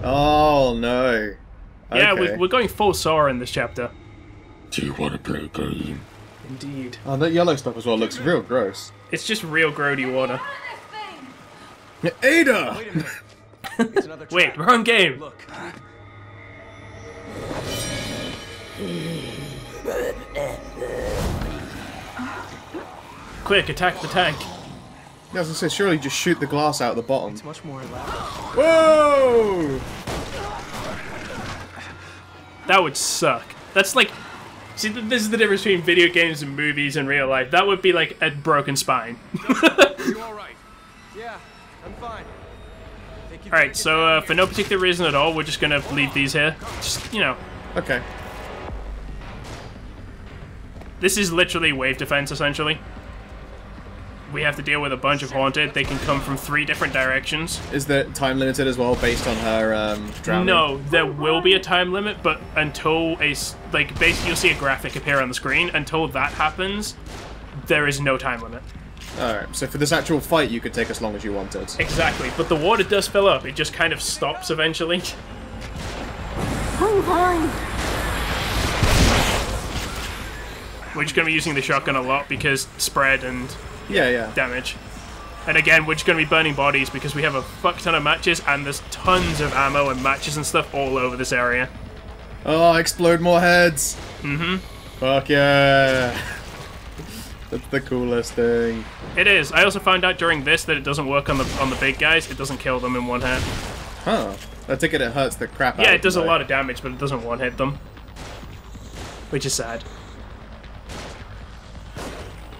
Oh no. Yeah, Okay. we're going full Saw in this chapter. Do you want to play a game? Indeed. Oh, that yellow stuff as well looks real gross. It's just real grody water. Ada! Wait a minute. It's another Wait, trap. wrong game. Look. Quick, attack the tank. Yeah, I was gonna say, surely just shoot the glass out the bottom. It's much more elaborate. Whoa! That would suck. That's like... See, this is the difference between video games and movies and real life. That would be like a broken spine. You all right? Yeah, I'm fine. Alright, so for no particular reason at all, we're just gonna leave these here. Just, you know. Okay. This is literally wave defense, essentially. We have to deal with a bunch of haunted. They can come from 3 different directions. Is there time limited as well, based on her drowning? No, there will be a time limit, but until like, basically you'll see a graphic appear on the screen. Until that happens, there is no time limit. Alright, so for this actual fight, you could take as long as you wanted. Exactly, but the water does fill up. It just kind of stops eventually. We're just going to be using the shotgun a lot because spread and Yeah. damage. And again, we're just going to be burning bodies because we have a fuck ton of matches and there's tons of ammo and matches and stuff all over this area. Oh, explode more heads! Mm-hmm. Fuck yeah! That's the coolest thing. It is. I also found out during this that it doesn't work on the big guys. It doesn't kill them in one hit. Huh. I think it hurts the crap out Yeah, of it does them, a though. lot of damage, but it doesn't one hit them. Which is sad.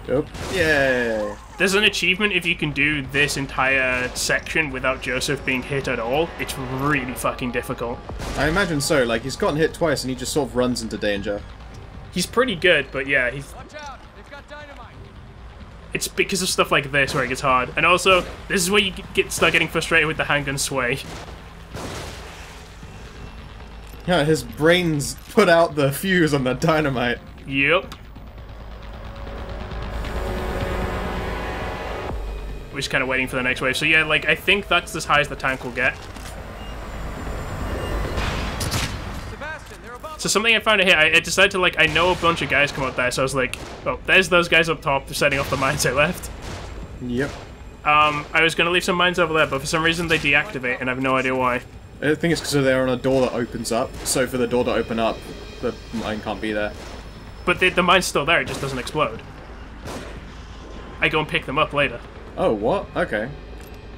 Yep. Yay! There's an achievement if you can do this entire section without Joseph being hit at all. It's really fucking difficult. I imagine so. Like, he's gotten hit twice and he just sort of runs into danger. He's pretty good, but yeah, he's... Watch out! They've got dynamite. It's because of stuff like this where it gets hard. And also, this is where you start getting frustrated with the handgun sway. Yeah, his brains put out the fuse on the dynamite. Yep. We're just kind of waiting for the next wave. So yeah, like, I think that's as high as the tank will get. Sebastian, they're above. So something I found out here, I decided to, like, I know a bunch of guys come up there, so I was like, oh, there's those guys up top, they're setting off the mines I left. Yep. I was going to leave some mines over there, but for some reason they deactivate, and I have no idea why. I think it's because they're on a door that opens up, so for the door to open up, the mine can't be there. But the mine's still there, it just doesn't explode. I go and pick them up later. Oh, what? Okay.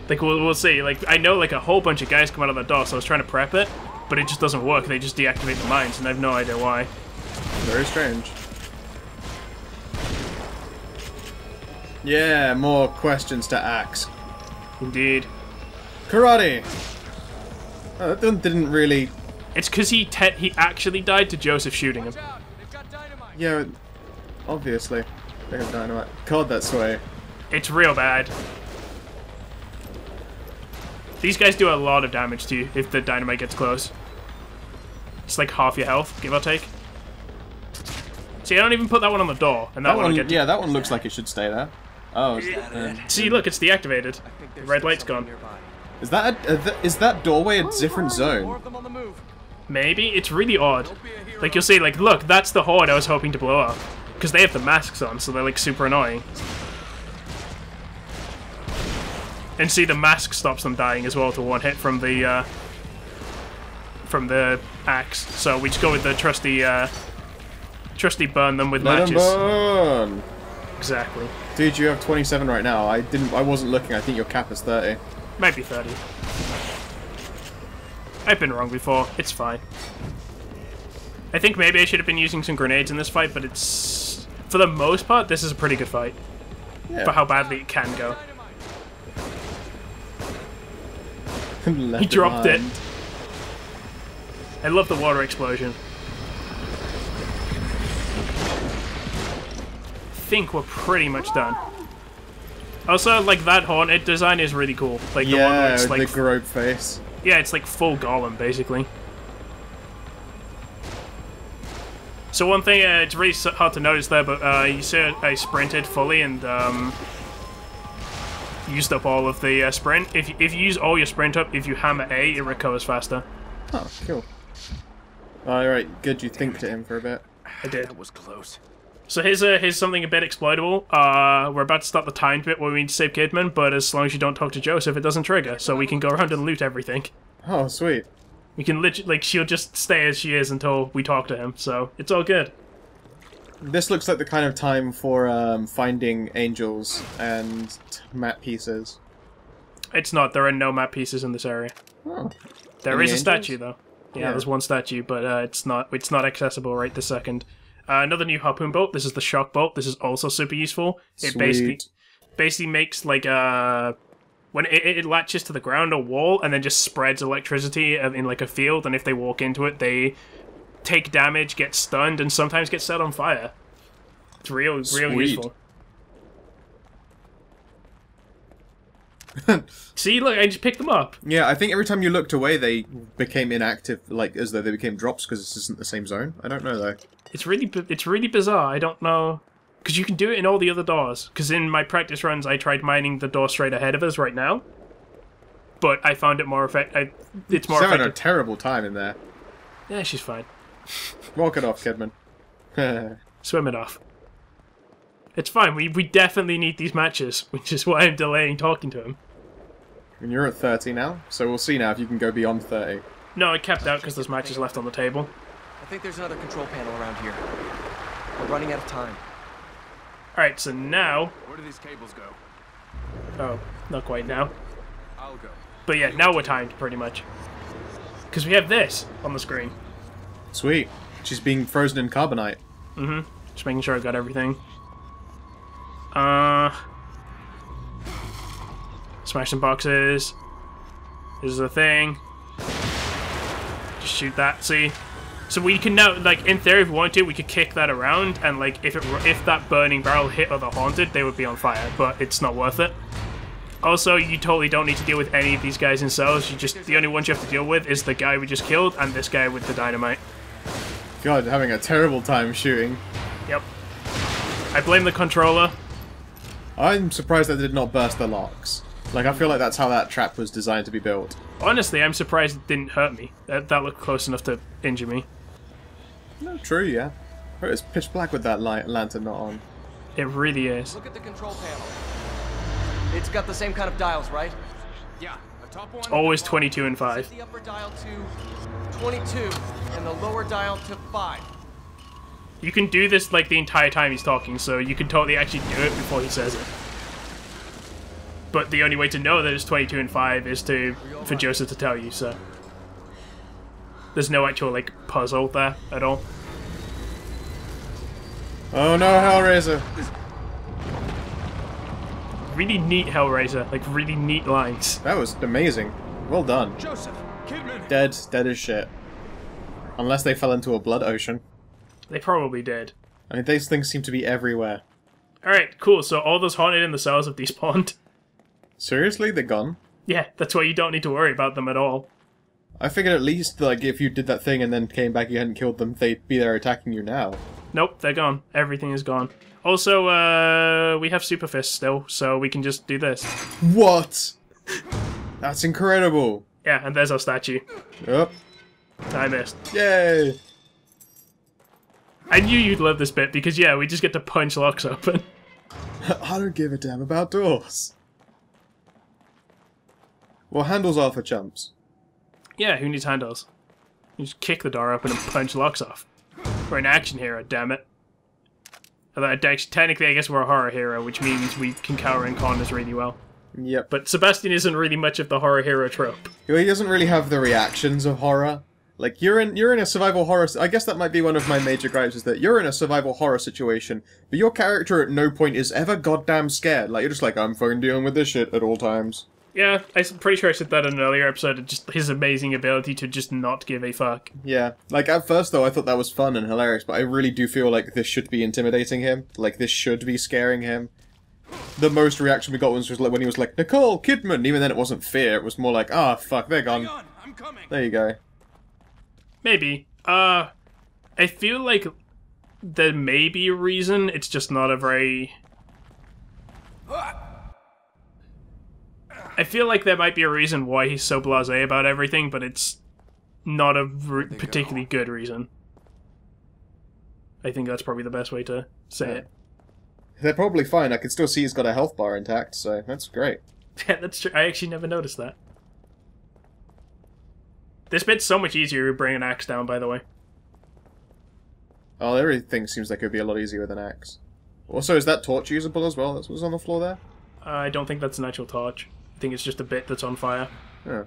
Like, we'll see. Like, I know, like, a whole bunch of guys come out of the door, so I was trying to prep it, but it just doesn't work. They just deactivate the mines, and I have no idea why. Very strange. Yeah, more questions to ask. Indeed. Karate! Oh, that one didn't really... It's because he actually died to Joseph shooting him. Watch out! They've got dynamite. Yeah, obviously. They have dynamite. God, that's way. It's real bad. These guys do a lot of damage to you if the dynamite gets close. It's like half your health, give or take. See, I don't even put that one on the door, and that one will get to... Yeah, that one looks like it should stay there. Oh, See, look, it's deactivated. I think The there's red still light's something gone. nearby. is that doorway a different More zone? of them on the move. Maybe? It's really odd. Don't be a hero. Like, you'll see, like, look, that's the horde I was hoping to blow up. Because they have the masks on, so they're, like, super annoying. And see, the mask stops them dying as well to one hit from the axe. So we just go with the trusty burn them with Let 'em matches. burn! Exactly. Dude, you have 27 right now. I wasn't looking. I think your cap is 30. Might be 30. I've been wrong before. It's fine. I think maybe I should have been using some grenades in this fight, but it's... For the most part, this is a pretty good fight. Yeah. For how badly it can go. Left He dropped it. behind. I love the water explosion. I think we're pretty much done. Also, like, that haunted design is really cool. Like, the one where Yeah, it's with like... the grope face. Yeah, it's like full Golem, basically. So one thing, it's really hard to notice there, but you see I sprinted fully and used up all of the sprint. If you use all your sprint up, if you hammer A, it recovers faster. Oh, cool. Alright, good you think to him for a bit. I did. That was close. So here's something a bit exploitable. We're about to start the timed bit where we need to save Kidman, but as long as you don't talk to Joseph, it doesn't trigger, so we can go around and loot everything. Oh, sweet. We can literally, like, she'll just stay as she is until we talk to him, so it's all good. This looks like the kind of time for finding angels and map pieces. It's not. There are no map pieces in this area. Oh. There Any is a angels? statue, though. Yeah, there's one statue, but it's not accessible right this second. Another new harpoon bolt. This is the shock bolt. This is also super useful. It Sweet. basically makes like when it latches to the ground or wall and then just spreads electricity in like a field, and if they walk into it, they take damage, get stunned, and sometimes get set on fire. It's real useful. See, look, I just picked them up. Yeah, I think every time you looked away, they became inactive, like as though they became drops because this isn't the same zone. I don't know though. It's really bizarre. I don't know, because you can do it in all the other doors. Because in my practice runs, I tried mining the door straight ahead of us right now, but I found it more effective. It's more She's effective. having a terrible time in there. Yeah, she's fine. Walk it off, Kidman. Swim it off. It's fine. We definitely need these matches, which is why I'm delaying talking to him. And you're at 30 now, so we'll see now if you can go beyond 30. No, I kept out because there's matches left on the table. I think there's another control panel around here. We're running out of time. Alright, so now... Where do these cables go? Oh, not quite now. I'll go. But yeah, now we're timed, pretty much. Because we have this on the screen. Sweet. She's being frozen in carbonite. Mm-hmm. Just making sure I got everything. Smash some boxes. This is the thing. Just shoot that, see? So we can now, like, in theory, if we wanted to, we could kick that around, and, like, if that burning barrel hit other haunted, they would be on fire, but it's not worth it. Also, you totally don't need to deal with any of these guys in cells. The only ones you have to deal with is the guy we just killed, and this guy with the dynamite. God, having a terrible time shooting. Yep. I blame the controller. I'm surprised that did not burst the locks. Like, I feel like that's how that trap was designed to be built. Honestly, I'm surprised it didn't hurt me. That looked close enough to injure me. No, true, yeah. But it's pitch black with that lantern not on. It really is. Look at the control panel. It's got the same kind of dials, right? Yeah. The top one. It's always 22 and 5. Set the upper dial to 22 and the lower dial to 5. You can do this like the entire time he's talking, so you can totally actually do it before he says it. But the only way to know that it's 22 and 5 is for Joseph to tell you, so... There's no actual, like, puzzle there at all. Oh no, Hellraiser! Really neat Hellraiser, like, really neat lines. That was amazing. Well done. Joseph, Kidman. Dead as shit. Unless they fell into a blood ocean. They probably did. I mean, these things seem to be everywhere. Alright, cool, so all those haunted in the cells have despawned. Seriously? They're gone? Yeah, that's why you don't need to worry about them at all. I figured at least, like, if you did that thing and then came back you hadn't killed them, they'd be there attacking you now. Nope, they're gone. Everything is gone. Also, we have Super Fist still, so we can just do this. What? That's incredible! Yeah, and there's our statue. Yep. I missed. Yay! I knew you'd love this bit, because yeah, we just get to punch locks open. I don't give a damn about doors. Well, handles are for chumps. Yeah, who needs handles? You just kick the door open and punch locks off. We're an action hero, damn it. Although, technically, I guess we're a horror hero, which means we can cower in corners really well. Yep. But Sebastian isn't really much of the horror hero trope. He doesn't really have the reactions of horror. Like, you're in a survival horror... I guess that might be one of my major gripes, is that you're in a survival horror situation, but your character at no point is ever goddamn scared. Like, you're just like, I'm fucking dealing with this shit at all times. Yeah, I'm pretty sure I said that in an earlier episode, of just his amazing ability to just not give a fuck. Yeah. Like, at first, though, I thought that was fun and hilarious, but I really do feel like this should be intimidating him. Like, this should be scaring him. The most reaction we got was like when he was like, Nicole Kidman! Even then it wasn't fear, it was more like, ah, fuck, they're gone. Hang on, I'm coming. There you go. Maybe. I feel like there may be a reason, it's just not a very... I feel like there might be a reason why he's so blasé about everything, but it's not a particularly good reason. I think that's probably the best way to say it. They're probably fine. I can still see he's got a health bar intact, so that's great. Yeah, that's true. I actually never noticed that. This bit's so much easier to bring an axe down, by the way. Oh, everything seems like it would be a lot easier with an axe. Also, is that torch usable as well? That was on the floor there? I don't think that's an actual torch. I think it's just a bit that's on fire. Oh.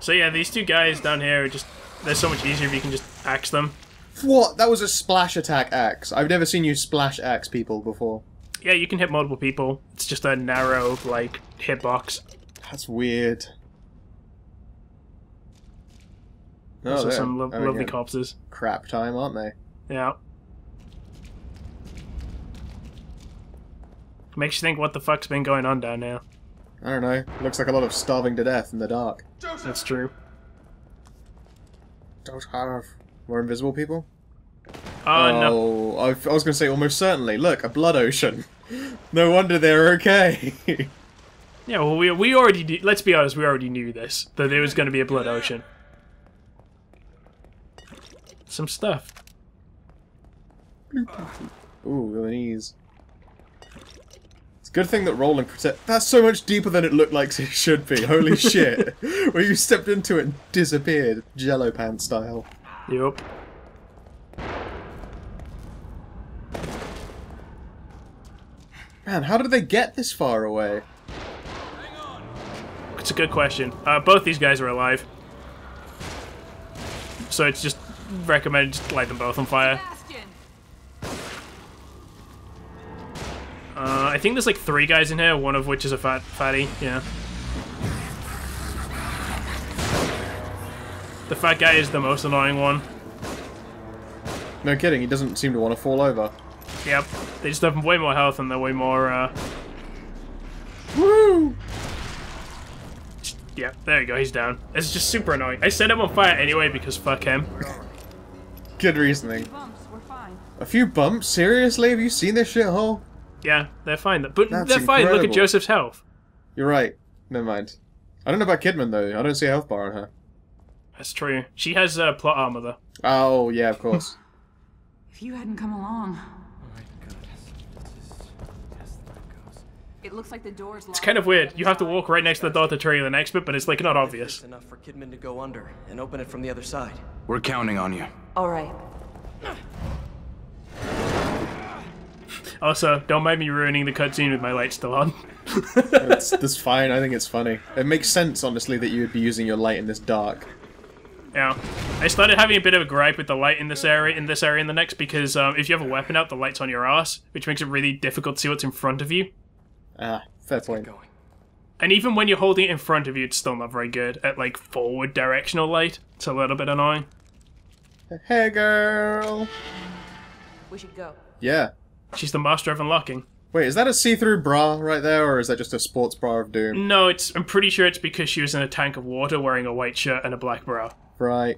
So yeah, these two guys down here are just... They're so much easier if you can just axe them. What? That was a splash attack axe. I've never seen you splash axe people before. Yeah, you can hit multiple people. It's just a narrow, like, hitbox. That's weird. Oh, Also there. some lovely yeah. corpses. Crap time, aren't they? Yeah. Makes you think what the fuck's been going on down there. I don't know. Looks like a lot of starving to death in the dark. That's true. Don't have more invisible people? No. I was going to say almost certainly. Look, a blood ocean. No wonder they're okay. Yeah, well, we already knew, let's be honest, we already knew this, that there was going to be a blood ocean. Some stuff. Ooh, the knees. It's a good thing that rolling protect. That's so much deeper than it looked like it should be. Holy shit. Where you stepped into it and disappeared, Jello Pants style. Yup. Man, how did they get this far away? It's a good question. Both these guys are alive. So it's just recommended just light them both on fire. I think there's like 3 guys in here, one of which is a fatty, yeah. The fat guy is the most annoying one. No kidding, he doesn't seem to want to fall over. Yep, they just have way more health and they're way more, Woo! Yeah, there you go, he's down. It's just super annoying. I set him on fire anyway because fuck him. Good reasoning. Bumps, we're fine. A few bumps? Seriously? Have you seen this shithole? Yeah, they're fine. But That's they're fine, look at incredible. Joseph's health. You're right. Never mind. I don't know about Kidman, though. I don't see a health bar on her. That's true. She has plot armor, though. Oh, yeah, of course. If you hadn't come along. Alright, good. Let's just test how it goes. It looks like the door's locked. It's kind of weird. You have to walk right next to the door to trigger the next bit, but it's like not obvious. It's enough for Kidman to go under and open it from the other side. We're counting on you. All right. Also, don't mind me ruining the cutscene with my light still on. That's fine. I think it's funny. It makes sense, honestly, that you would be using your light in this dark. Yeah. I started having a bit of a gripe with the light in this area and the next because if you have a weapon out, the light's on your ass, which makes it really difficult to see what's in front of you. Ah, fair point. Going. And even when you're holding it in front of you, it's still not very good at, like, forward directional light. It's a little bit annoying. Hey, girl! We should go. Yeah. She's the master of unlocking. Wait, is that a see-through bra right there, or is that just a sports bra of doom? No, I'm pretty sure it's because she was in a tank of water wearing a white shirt and a black bra. Right.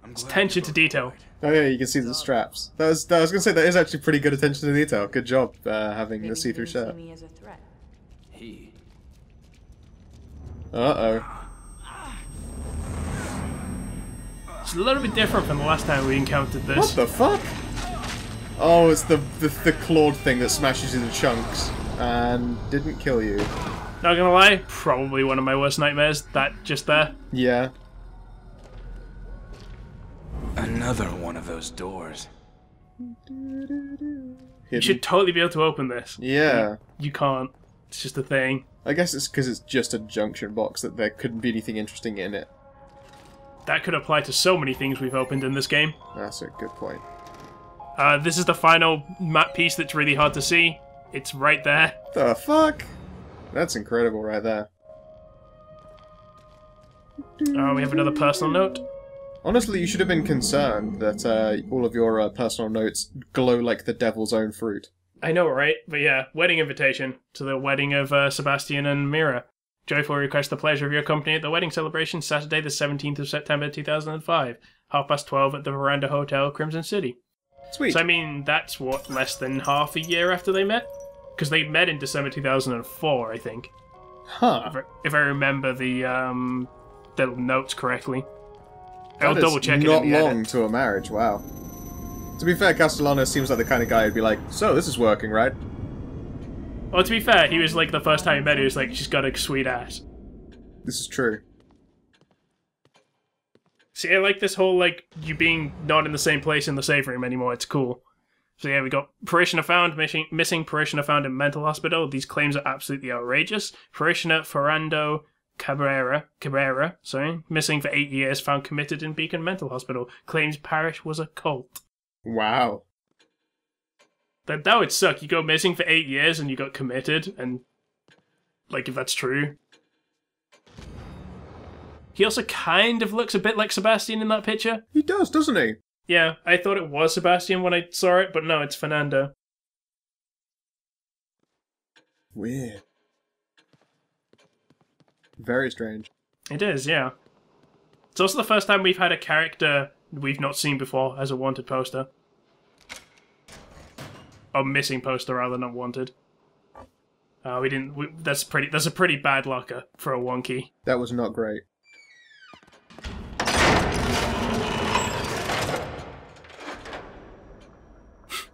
It's attention to detail. Oh yeah, you can see the straps. I was gonna say, that is actually pretty good attention to detail. Good job having the see-through Maybe he shirt. didn't see me as a threat. He. Uh-oh. It's a little bit different from the last time we encountered this. What the fuck? Oh, it's the clawed thing that smashes you to chunks and didn't kill you. Not gonna lie, probably one of my worst nightmares. That just there. Yeah. Another one of those doors. You should totally be able to open this. Yeah. You can't. It's just a thing. I guess it's because it's just a junction box that there couldn't be anything interesting in it. That could apply to so many things we've opened in this game. That's a good point. This is the final map piece that's really hard to see. It's right there. The fuck? That's incredible right there. We have another personal note. Honestly, you should have been concerned that all of your personal notes glow like the devil's own fruit. I know, right? But yeah, wedding invitation to the wedding of Sebastian and Mira. Joyfully request the pleasure of your company at the wedding celebration Saturday the 17th of September 2005, 12:30 at the Veranda Hotel, Crimson City. Sweet. So I mean, that's what, less than half a year after they met? Because they met in December 2004, I think. Huh. If I remember the the notes correctly. I'll That is double check it not in the long edit. to a marriage, wow. To be fair, Castellanos seems like the kind of guy who'd be like, so, this is working, right? Well, to be fair, he was like, the first time he met her, he was like, she's got a sweet ass. This is true. See, I like this whole, like, you being not in the same place in the save room anymore. It's cool. So yeah, we got parishioner found, missing parishioner found in mental hospital. These claims are absolutely outrageous. Parishioner Fernando Cabrera, missing for 8 years, found committed in Beacon Mental Hospital. Claims parish was a cult. Wow. That would suck. You go missing for 8 years and you got committed, and like if that's true. He also kind of looks a bit like Sebastian in that picture. He does, doesn't he? Yeah, I thought it was Sebastian when I saw it, but no, it's Fernando. Weird. Very strange. It is, yeah. It's also the first time we've had a character we've not seen before as a wanted poster. Or missing poster rather, not wanted. We didn't. That's a pretty bad locker for a wonky. That was not great.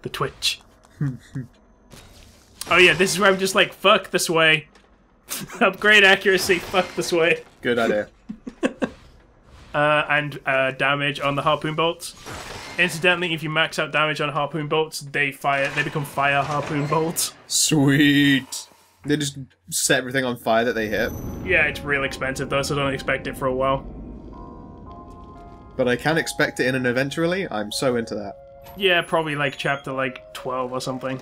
The Twitch. Oh yeah, this is where I'm just like, fuck this way. Upgrade accuracy, fuck this way. Good idea. And damage on the harpoon bolts. Incidentally, if you max out damage on harpoon bolts, they become fire harpoon bolts. Sweet. They just set everything on fire that they hit. Yeah, it's real expensive though, so don't expect it for a while. But I can expect it in an eventually. I'm so into that. Yeah, probably like chapter like 12 or something.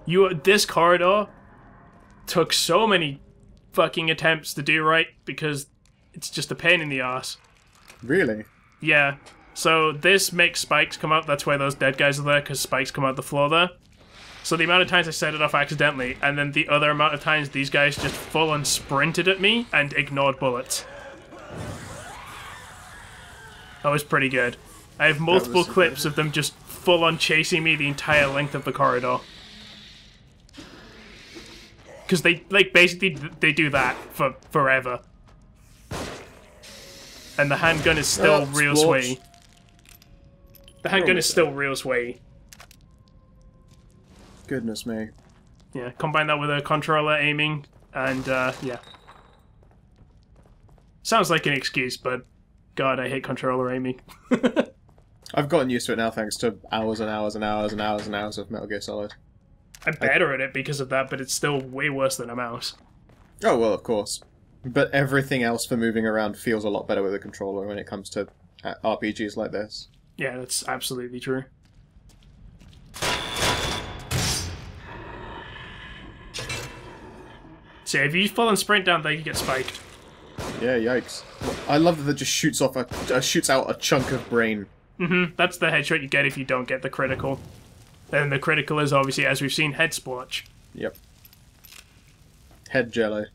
This corridor took so many fucking attempts to do right because it's just a pain in the ass. Really? Yeah. So this makes spikes come out. That's why those dead guys are there, because spikes come out the floor there. So the amount of times I set it off accidentally, and then the other amount of times these guys just full-on sprinted at me and ignored bullets. That was pretty good. I have multiple clips of them just full-on chasing me the entire length of the corridor. Because they, like, basically, they do that for forever. And the handgun is still real sway. The handgun is still real sway. Goodness me. Yeah, combine that with a controller aiming, and, yeah. Sounds like an excuse, but God, I hate controller aiming. I've gotten used to it now thanks to hours and hours and hours and hours and hours of Metal Gear Solid. I'm better at it because of that, but it's still way worse than a mouse. Oh, well, of course. But everything else for moving around feels a lot better with a controller when it comes to RPGs like this. Yeah, that's absolutely true. So if you fall and sprint down there, you get spiked. Yeah, yikes. I love that it just shoots out a chunk of brain. Mm-hmm, that's the headshot you get if you don't get the critical. Then the critical is obviously, as we've seen, head splotch. Yep. Head jello.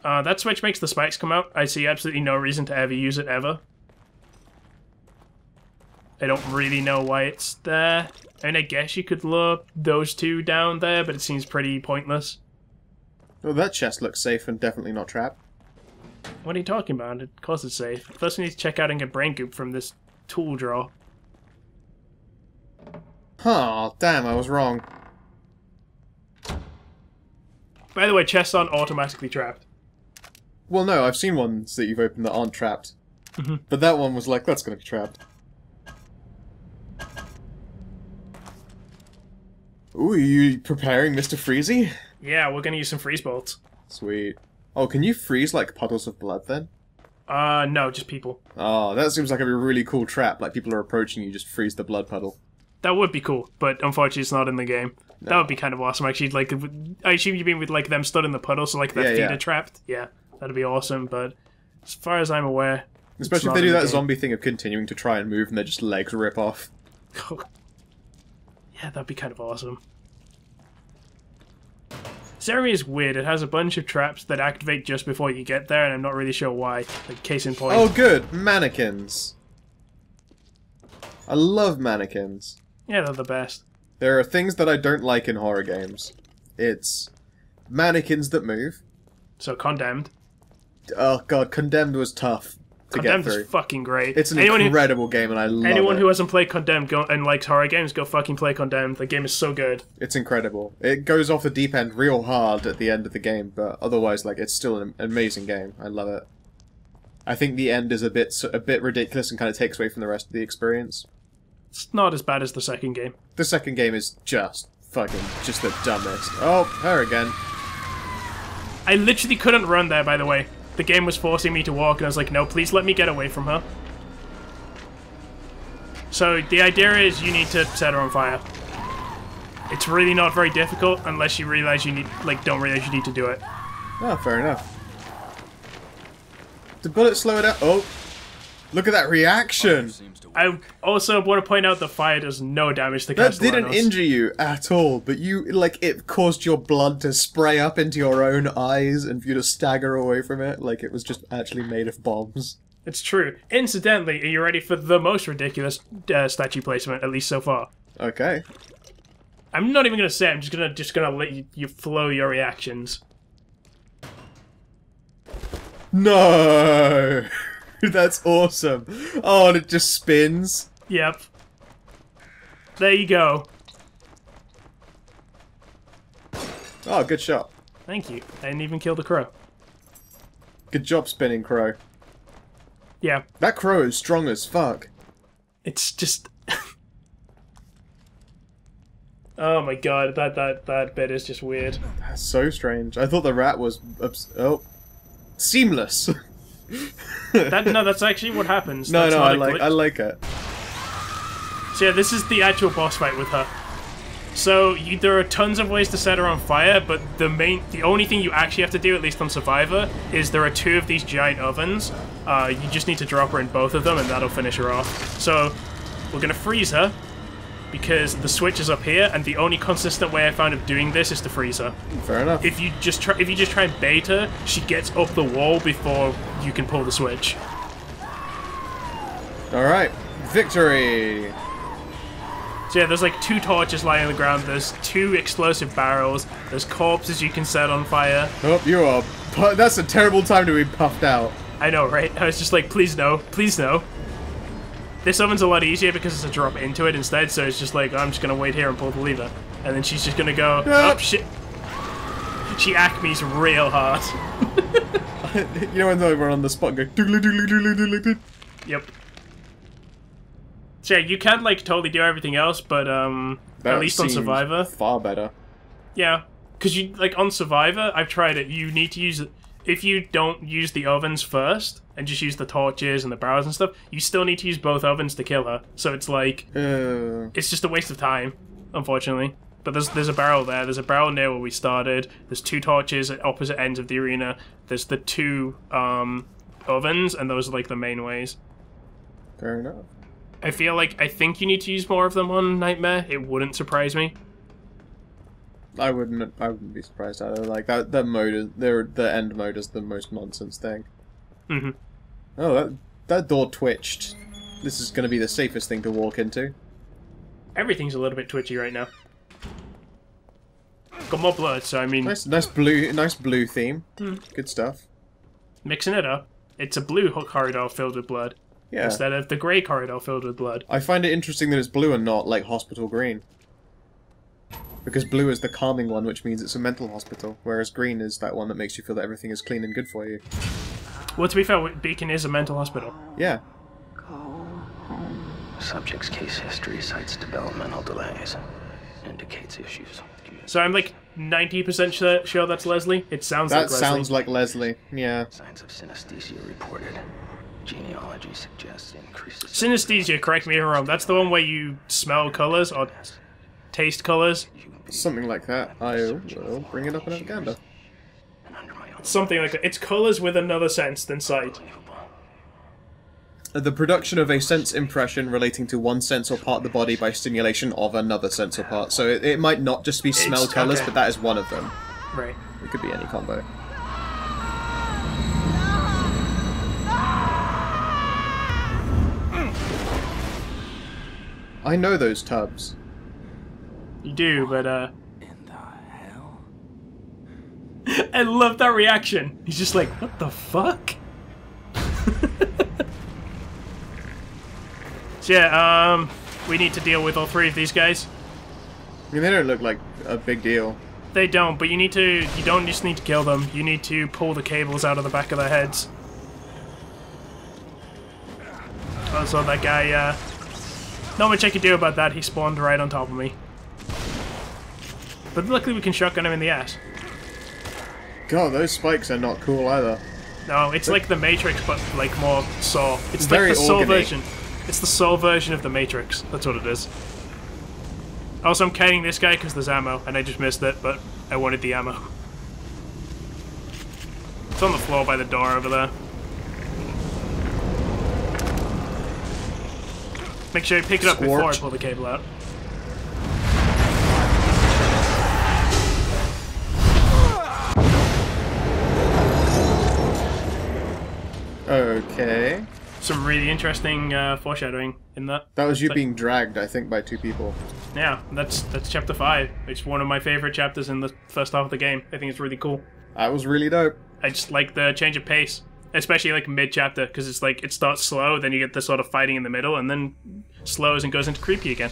That switch makes the spikes come out. I see absolutely no reason to ever use it, ever. I don't really know why it's there. I mean, I guess you could lure those two down there, but it seems pretty pointless. Well, that chest looks safe and definitely not trapped. What are you talking about? Of course it's safe. First we need to check out and get brain goop from this tool drawer. Huh, damn, I was wrong. By the way, chests aren't automatically trapped. Well, no, I've seen ones that you've opened that aren't trapped. But that one was like, that's gonna be trapped. Ooh, are you preparing Mr. Freezy? Yeah, we're gonna use some freeze bolts. Sweet. Oh, can you freeze, like, puddles of blood, then? No, just people. Oh, that seems like a really cool trap. Like, people are approaching you, just freeze the blood puddle. That would be cool, but unfortunately it's not in the game. No. That would be kind of awesome, actually. Like, I assume you mean with, like, them stood in the puddle, so, like, their feet are trapped? Yeah, that'd be awesome, but as far as I'm aware... Especially if they do that zombie thing of continuing to try and move and their just legs rip off. Yeah, that'd be kind of awesome. This area is weird. It has a bunch of traps that activate just before you get there, and I'm not really sure why. Like, case in point. Oh, good! Mannequins! I love mannequins. Yeah, they're the best. There are things that I don't like in horror games. It's mannequins that move, So Condemned. Oh god, Condemned was tough to Condemned get through. is fucking great. It's an incredible game, and I love it. Anyone who hasn't played Condemned and likes horror games, go fucking play Condemned. The game is so good. It's incredible. It goes off the deep end real hard at the end of the game, but otherwise, like, it's still an amazing game. I love it. I think the end is a bit ridiculous and kind of takes away from the rest of the experience. It's not as bad as the second game. The second game is just the dumbest. Oh, her again. I literally couldn't run there, by the way. The game was forcing me to walk, and I was like, no, please let me get away from her. So the idea is you need to set her on fire. It's really not very difficult unless you realize you need, don't realize you need to do it. Oh, fair enough. Did bullet slow it down? Oh, look at that reaction. I also want to point out the fire does no damage to That Castellanos. didn't injure you at all, but you, it caused your blood to spray up into your own eyes and for you to stagger away from it, like it was just actually made of bombs. It's true. Incidentally, are you ready for the most ridiculous statue placement, at least so far? Okay. I'm not even gonna say. I'm just gonna let you flow your reactions. No, that's awesome. Oh, and it just spins. Yep. There you go. Oh, good shot. Thank you. I didn't even kill the crow. Good job spinning, crow. Yeah. That crow is strong as fuck. It's just. Oh my god, that bit is just weird. That's so strange. I thought the rat was seamless. No, that's actually what happens. No, That's no, not I a like glitch. it. So yeah, this is the actual boss fight with her. So there are tons of ways to set her on fire, but the only thing you actually have to do, at least on Survivor, is there are 2 of these giant ovens. You just need to drop her in both of them, and that'll finish her off. So we're gonna freeze her because the switch is up here, and the only consistent way I found of doing this is to freeze her. Fair enough. If you just try and bait her, she gets up the wall before you can pull the switch. All right, victory. So yeah, there's 2 torches lying on the ground, there's 2 explosive barrels, there's corpses you can set on fire. Oh, you are. That's a terrible time to be puffed out. I know, right? I was just like, please no, please no. This oven's a lot easier because it's a drop into it instead, so it's just like, I'm just gonna wait here and pull the lever. And then she's just gonna go, oh shit. She acmes real hard. You know when they were on the spot and go doodly doodly doodly doodly doodly? Yep. So yeah, you can totally do everything else, but at least on Survivor. Far better. Yeah, because you on Survivor, I've tried it. You need to use it if you don't use the ovens first and just use the torches and the barrels and stuff. You still need to use both ovens to kill her. So it's it's just a waste of time, unfortunately. But there's a barrel there. There's a barrel near where we started. There's 2 torches at opposite ends of the arena. There's the 2 ovens, and those are the main ways. Fair enough. I think you need to use more of them on Nightmare. It wouldn't surprise me. I wouldn't be surprised either. That mode is the end mode is the most nonsense thing. Mm-hmm. Oh, that door twitched. This is going to be the safest thing to walk into. Everything's a little bit twitchy right now. Got more blood, so I mean... Nice blue theme. Good stuff. Mixing it up. It's a blue corridor filled with blood. Yeah. Instead of the grey corridor filled with blood. I find it interesting that it's blue and not hospital green. Because blue is the calming one, which means it's a mental hospital, whereas green is that one that makes you feel that everything is clean and good for you. Well, to be fair, Beacon is a mental hospital. Yeah. Subject's case history cites developmental delays. Indicates issues. So I'm 90% sure that's Leslie. It sounds like Leslie. That sounds like Leslie, yeah. Signs of synesthesia reported. Genealogy suggests increases... Synesthesia, correct me if I'm wrong. That's the one where you smell colours or taste colours? Something like that. I will bring it up in Uganda. Something like that. It's colours with another sense than sight. The production of a sense impression relating to one sense or part of the body by stimulation of another sense or part. So it might not just be smell colours, but that is one of them. Right. It could be any combo. I know those tubs. You do, but In the hell? I love that reaction. He's just like, what the fuck? So yeah, we need to deal with all three of these guys. I mean, they don't look like a big deal. They don't, but you don't just need to kill them, you need to pull the cables out of the back of their heads. Also, that guy, not much I could do about that, he spawned right on top of me. But luckily we can shotgun him in the ass. God, those spikes are not cool either. No, it's like the Matrix, but like more Saw. It's like very the Saw organy. version. It's the Saw version of the Matrix. That's what it is. Also, I'm kiting this guy because there's ammo, and I just missed it, but I wanted the ammo. It's on the floor by the door over there. Make sure you pick it up before I Scorch. pull the cable out. Okay. Some really interesting foreshadowing in that. That was you It's like- being dragged, I think, by two people. Yeah, that's chapter 5. It's one of my favorite chapters in the first half of the game. I think it's really cool. That was really dope. I just like the change of pace, especially like mid-chapter, because it's like it starts slow, then you get the sort of fighting in the middle, and then slows and goes into creepy again.